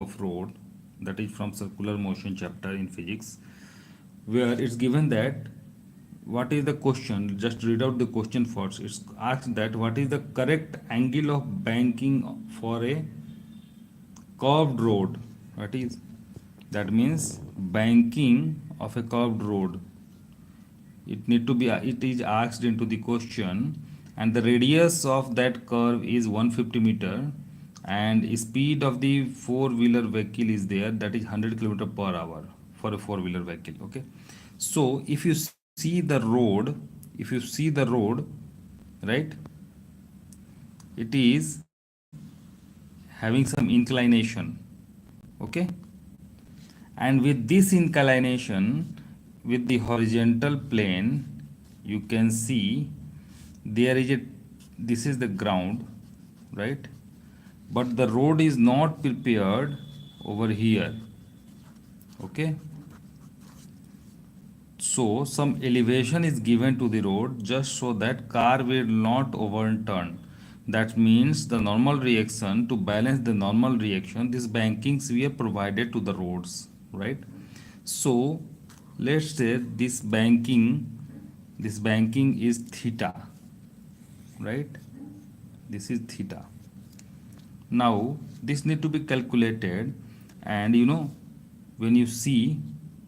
of road, that is from circular motion chapter in physics, where it's given that what is the question. Just read out the question first. It's asked that what is the correct angle of banking for a curved road. What is that? Means banking of a curved road. It is asked into the question, and the radius of that curve is 150 meter, and speed of the four-wheeler vehicle is there, that is 100 km per hour for a four-wheeler vehicle. Okay, so if you see the road, right, it is having some inclination. Okay, and with this inclination, with the horizontal plane, you can see there is a, this is the ground, right, but the road is not prepared over here. Okay, so some elevation is given to the road just so that car will not overturn. That means the normal reaction, to balance the normal reaction, these bankings were provided to the roads, right? So let's say this banking is theta, right? This is theta. Now this need to be calculated, and when you see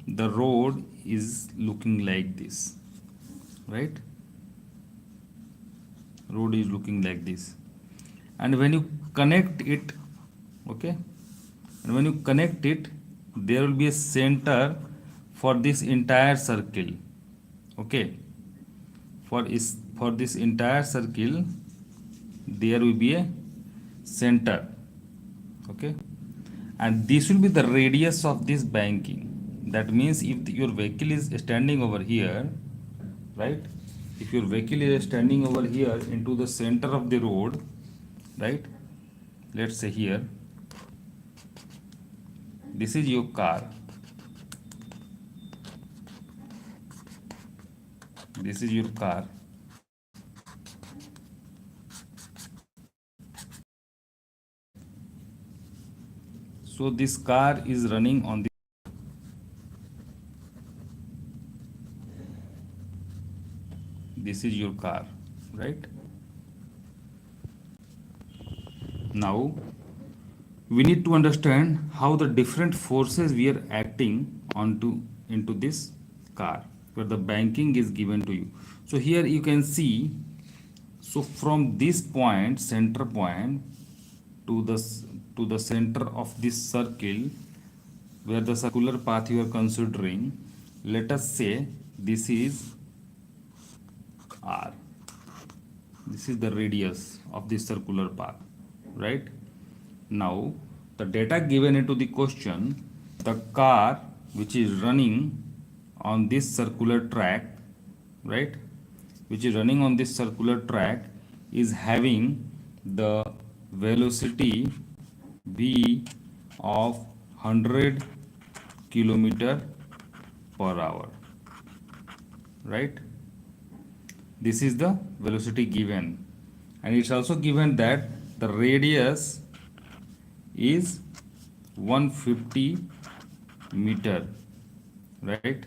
the road is looking like this, right? Road is looking like this, and when you connect it, okay, and when you connect it, there will be a center for this entire circle. Okay, for this entire circle there will be a center. Okay, and this will be the radius of this banking. That means if your vehicle is standing over here, right, if your vehicle is standing over here into the center of the road, right, let's say here, this is your car, this is your car, so this car is running on the, this is your car, right? Now we need to understand how the different forces we are acting onto into this car, where the banking is given to you. So here you can see, so from this point, center point, to the to the center of this circle, where the circular path you are considering, let us say this is r, this is the radius of this circular path, right? Now the data given into the question, the car which is running on this circular track, right, which is running on this circular track, is having the velocity v of 100 kilometer per hour, right? This is the velocity given, and it's also given that the radius is 150 meter, right?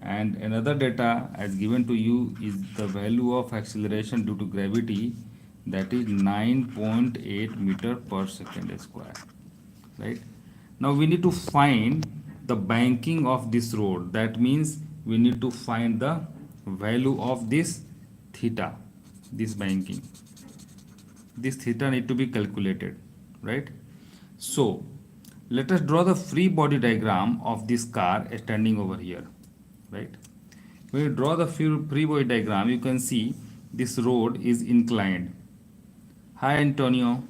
And another data as given to you is the value of acceleration due to gravity, that is 9.8 meter per second square, right? Now we need to find the banking of this road. That means we need to find the value of this theta, this banking, this theta need to be calculated, right? So let us draw the free body diagram of this car standing over here, right? When you draw the free body diagram, you can see this road is inclined. Hi Antonio.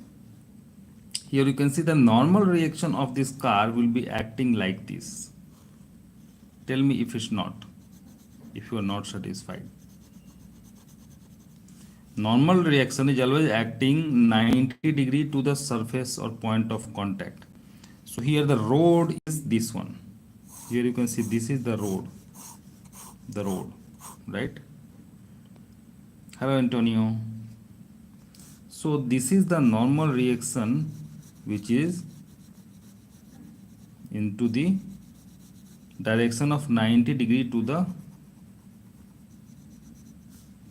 Here you can see the normal reaction of this car will be acting like this. Tell me if it's not, if you are not satisfied. Normal reaction is always acting 90-degree to the surface or point of contact. So here the road is this one. Here you can see this is the road, right? Hello Antonio. So this is the normal reaction which is into the direction of 90 degree to the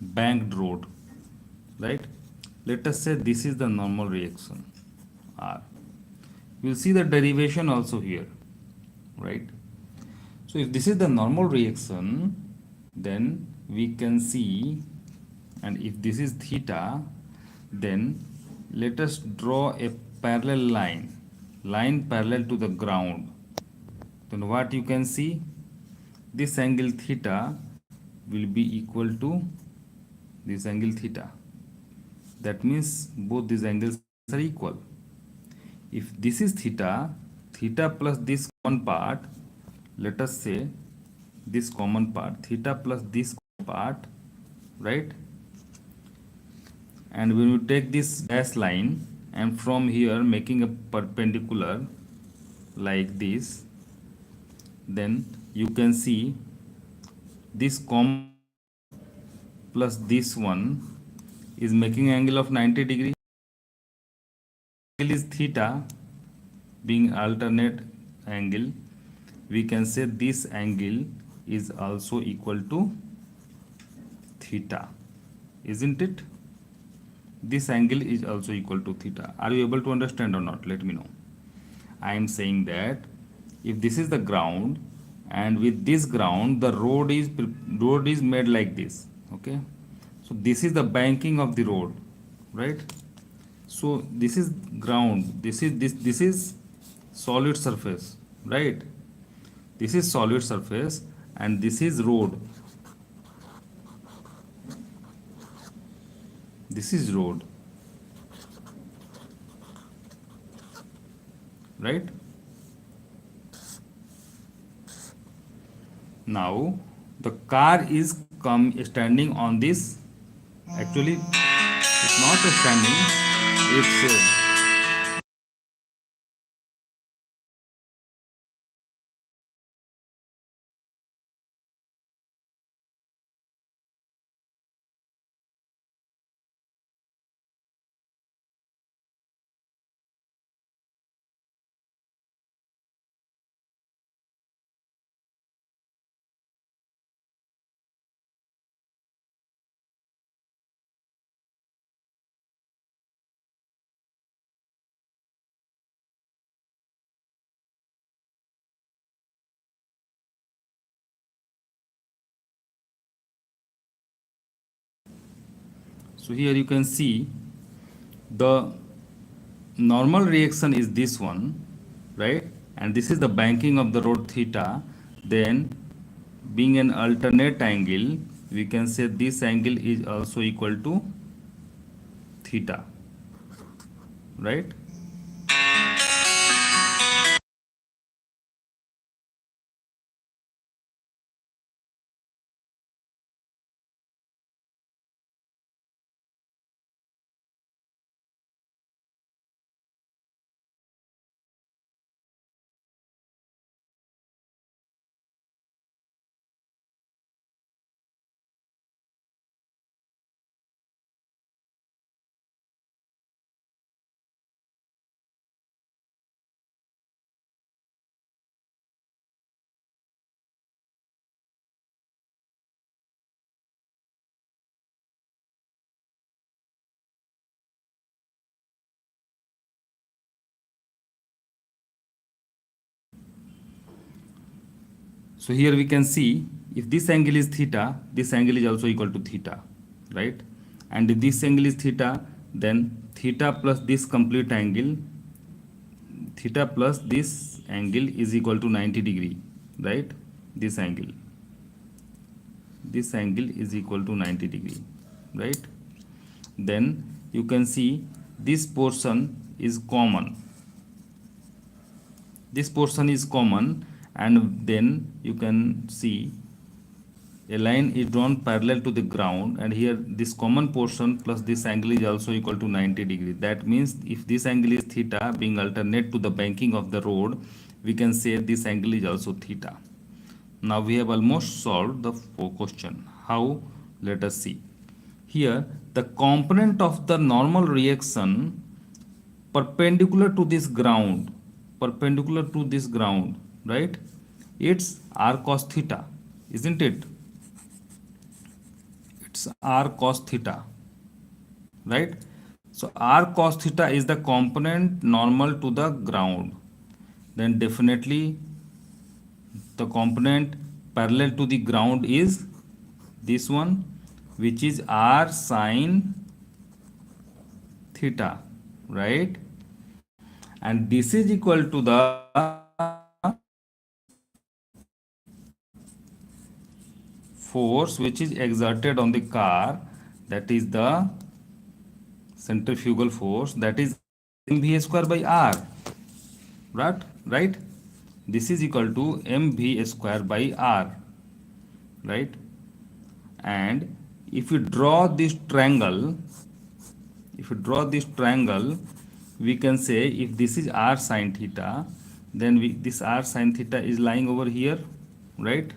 banked road, right? Let us say this is the normal reaction R. We'll see the derivation also here, right? So if this is the normal reaction, then we can see, and if this is theta, then let us draw a parallel line parallel to the ground. Then what you can see, this angle theta will be equal to this angle theta. That means both these angles are equal. If this is theta, theta plus this common part, let us say this common part, theta plus this part, right? And when you take this dash line and from here making a perpendicular like this, then you can see this common plus this one is making angle of 90 degree. Angle is theta, being alternate angle, we can say this angle is also equal to theta, isn't it? This angle is also equal to theta. Are you able to understand or not? Let me know. I am saying that if this is the ground, and with this ground the road is made like this, okay? So this is the banking of the road, right? So this is ground, this is solid surface, right? This is solid surface and this is road. This is road, right? Now the car is standing on this. Actually, it's not a standing. It's so here you can see the normal reaction is this one, right? And this is the banking of the road theta. Then being an alternate angle, we can say this angle is also equal to theta, right? So here we can see if this angle is theta, this angle is also equal to theta, right? And if this angle is theta, then theta plus this complete angle, theta plus this angle is equal to 90 degree, right? This angle is equal to 90 degree, right? Then you can see this portion is common. This portion is common, and then you can see a line is drawn parallel to the ground, and here this common portion plus this angle is also equal to 90 degree. That means if this angle is theta being alternate to the banking of the road, we can say this angle is also theta. Now we have almost solved the question. How? Let us see. Here the component of the normal reaction perpendicular to this ground perpendicular to this ground, right? It's r cos theta, isn't it? It's r cos theta, right? So r cos theta is the component normal to the ground. Then definitely the component parallel to the ground is this one, which is r sin theta, right? And this is equal to the force which is exerted on the car, that is the centrifugal force, that is mv square by r, right? This is equal to mv square by r, right? And if you draw this triangle, we can say if this is r sin theta, then this r sin theta is lying over here, right?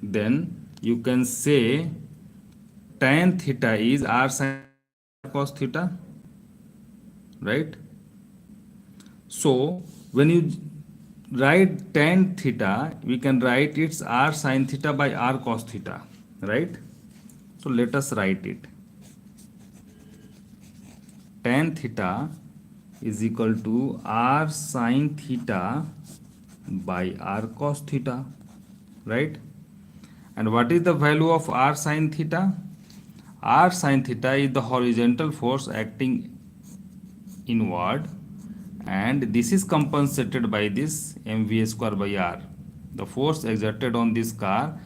Then you can say tan theta is r sin cos theta, right? So when you write tan theta, we can write it's r sin theta by r cos theta, right? So let us write it. Tan theta is equal to r sin theta by r cos theta, right? And what is the value of r sin theta? R sin theta is the horizontal force acting inward, and this is compensated by this mv square by r, the force exerted on this car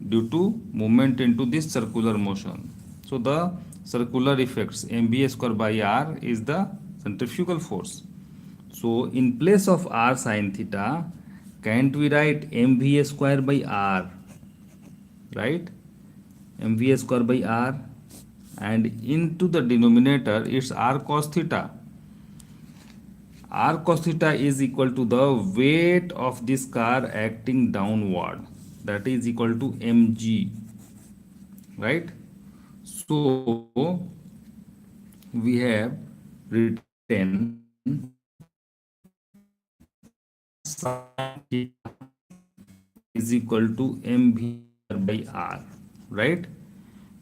due to movement into this circular motion. So the circular effects mv square by r is the centrifugal force. So in place of r sin theta, can't we write mv square by r, right? mv square by r, and into the denominator it's r cos theta. R cos theta is equal to the weight of this car acting downward, that is equal to mg, right? So we have written sin theta is equal to mv by r, right?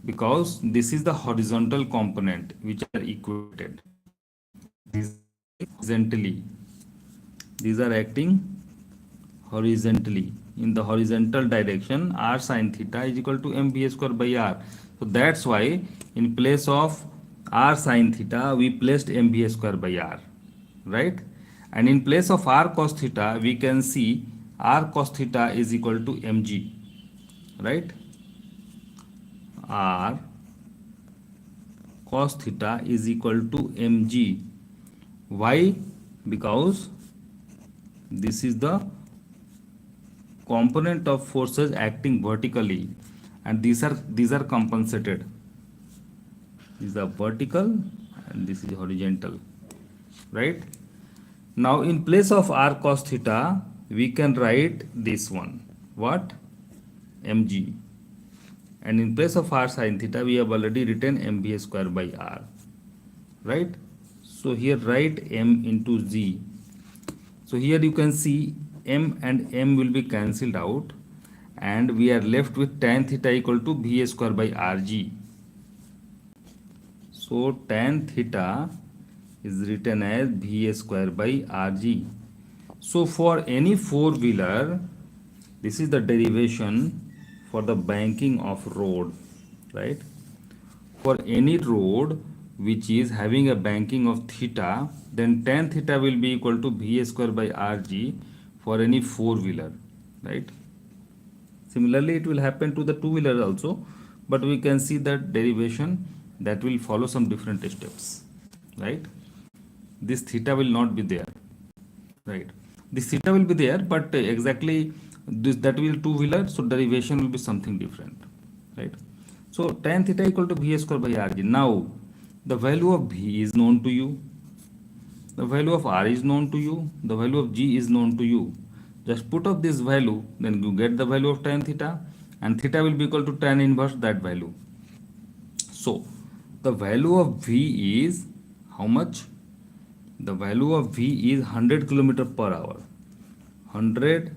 Because this is the horizontal component which are equated. These are acting horizontally in the horizontal direction. R sin theta is equal to mv square by r. So that's why in place of r sin theta we placed mv square by r, right? And in place of r cos theta we can see r cos theta is equal to mg, right? R cos theta is equal to mg. Why? Because this is the component of forces acting vertically, and these are compensated. These are vertical and this is horizontal, right? Now in place of r cos theta we can write this one, what? mg. And in place of r sin theta we have already written mv square by r, right? So here write m into z. So here you can see m and m will be cancelled out, and we are left with tan theta equal to v square by rg. So tan theta is written as v square by rg. So for any four-wheeler, this is the derivation for the banking of road, right? For any road which is having a banking of theta, then tan theta will be equal to v square by rg for any four-wheeler, right? Similarly it will happen to the two-wheeler also, but we can see that derivation that will follow some different steps, right? This theta will not be there, right? This theta will be there, but exactly this, that will two-wheeler, so derivation will be something different, right? So tan theta equal to v square by rg. Now the value of v is known to you, the value of r is known to you, the value of g is known to you. Just put up this value, then you get the value of tan theta, and theta will be equal to tan inverse that value. So the value of v is how much? the value of V is 100 kilometer per hour. 100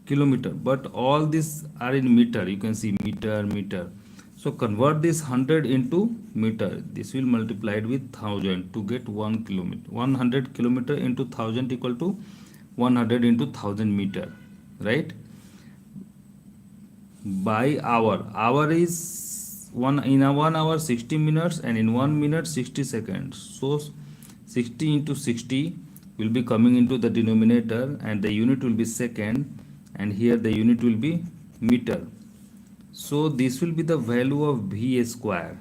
kilometer, but all these are in meter. You can see meter. So convert this 100 into meter. This will multiply it with 1000 to get 1 kilometer. 100 kilometer into 1000 equal to 100 into 1000 meter, right? By hour is in a 1 hour 60 minutes, and in 1 minute 60 seconds. So 60 into 60 will be coming into the denominator, and the unit will be second, and here the unit will be meter. So this will be the value of V square,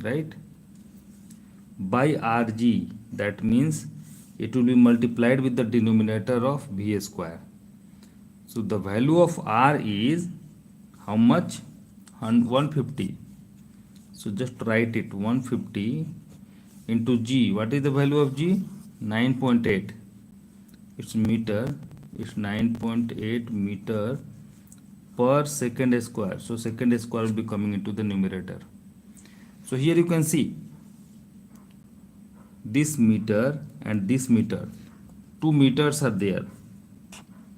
right, by Rg. That means it will be multiplied with the denominator of V square. So the value of R is how much? 150. So just write it, 150 into G. What is the value of G? 9.8. It's meter. It's 9.8 meter per second square. So second square will be coming into the numerator. So here you can see this meter and this meter. 2 meters are there.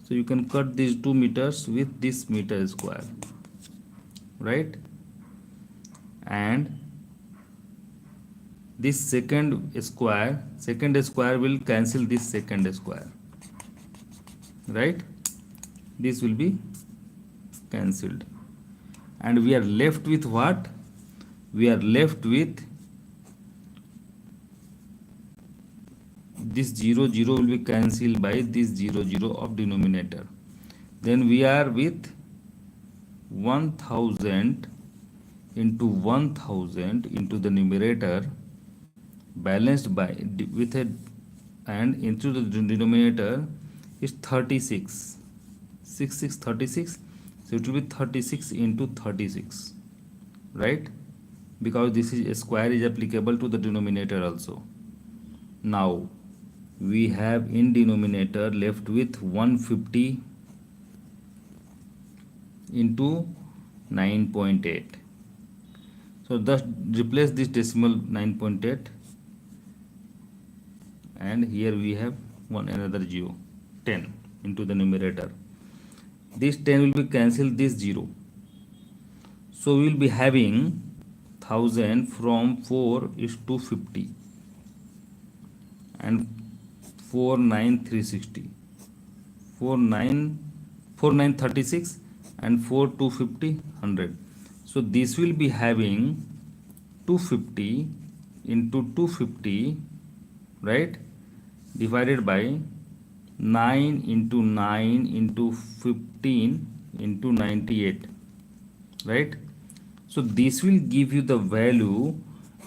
So you can cut these 2 meters with this meter square, right? And this second square will cancel this second square, right? This will be cancelled, and we are left with what? We are left with this 0 will be cancelled by this 0 of denominator. Then we are with 1000 into 1000 into the numerator, balanced by with a, and into the denominator is 36. 36. So it will be 36 into 36, right? Because this is a square is applicable to the denominator also. Now we have in denominator left with 150 into 9.8. So just replace this decimal 9.8, and here we have another 0, 10 into the numerator. This 10 will be cancelled, this 0. So we will be having 1000 from 4 is 250, and 49360, 4936, and 4250 100. So this will be having 250 into 250, right, divided by 9 into 9 into 15 into 98, right? So this will give you the value,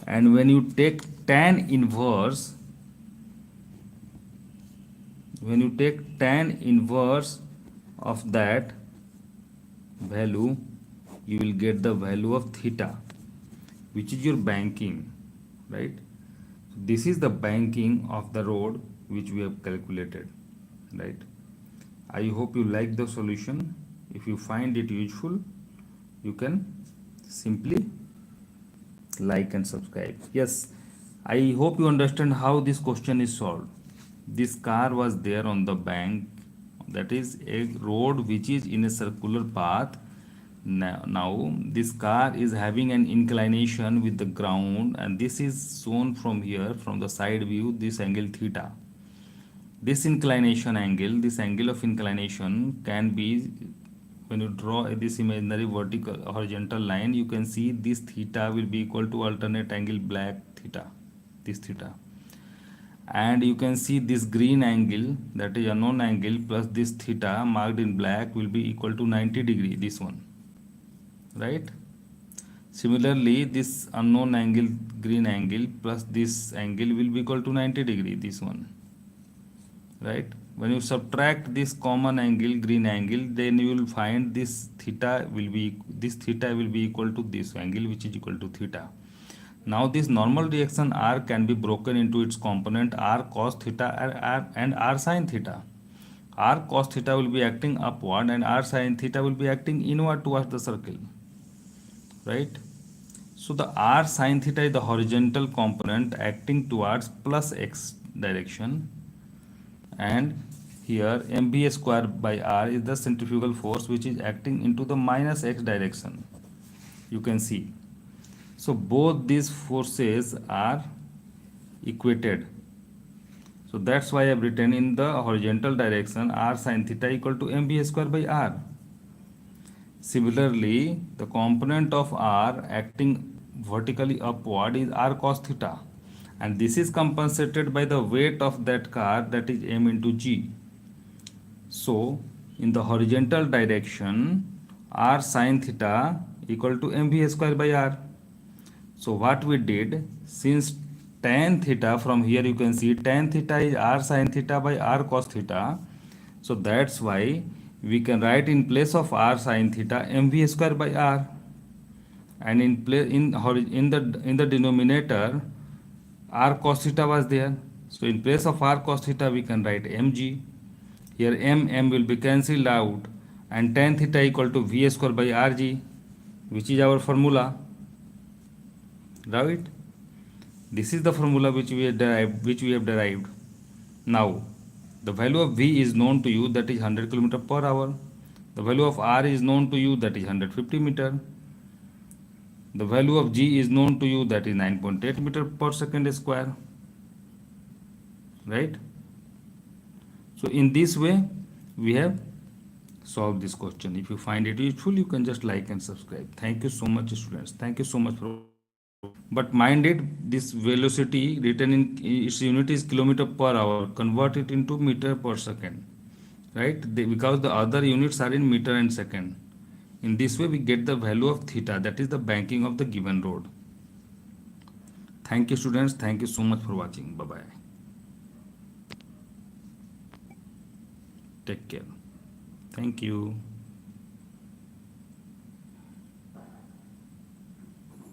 and when you take tan inverse, of that value, you will get the value of theta, which is your banking, right? This is the banking of the road which we have calculated, right? I hope you like the solution. If you find it useful, you can simply like and subscribe. Yes, I hope you understand how this question is solved. This car was there on the bank, that is a road which is in a circular path. Now this car is having an inclination with the ground, and this is shown from here, from the side view, this angle theta. This inclination angle, this angle of inclination can be, when you draw this imaginary vertical horizontal line, you can see this theta will be equal to alternate angle black theta, this theta. And you can see this green angle, that is unknown angle, plus this theta marked in black will be equal to 90 degree, this one, right? Similarly, this unknown angle green angle plus this angle will be equal to 90 degree, this one, right? When you subtract this common angle green angle, then you will find this theta will be equal to this angle, which is equal to theta. Now this normal reaction R can be broken into its component R cos theta and R sin theta. R cos theta will be acting upward, and R sin theta will be acting inward towards the circle, right? So the R sin theta is the horizontal component acting towards plus x direction, and here mv square by r is the centrifugal force which is acting into the minus x direction. You can see. So both these forces are equated. So that's why I've written in the horizontal direction r sin theta equal to mv square by r. Similarly, the component of r acting vertically upward is r cos theta, and this is compensated by the weight of that car, that is m into g. So in the horizontal direction, r sin theta equal to mv square by r. So what we did, since tan theta, from here you can see tan theta is r sin theta by r cos theta, so that's why we can write in place of r sin theta mv square by r, and in the denominator r cos theta was there, so in place of r cos theta we can write mg. Here m will be cancelled out, and tan theta equal to v square by rg, which is our formula, right? This is the formula which we have derived. Now the value of v is known to you, that is 100 km per hour. The value of r is known to you, that is 150 meter. The value of g is known to you, that is 9.8 meter per second square, right? So in this way we have solved this question. If you find it useful, you can just like and subscribe. Thank you so much, students. Thank you so much for. But mind it, this velocity written in its unit is kilometer per hour. Convert it into meter per second, right? Because the other units are in meter and second. In this way we get the value of theta, that is the banking of the given road. Thank you, students. Thank you so much for watching. Bye bye. Take care. Thank you.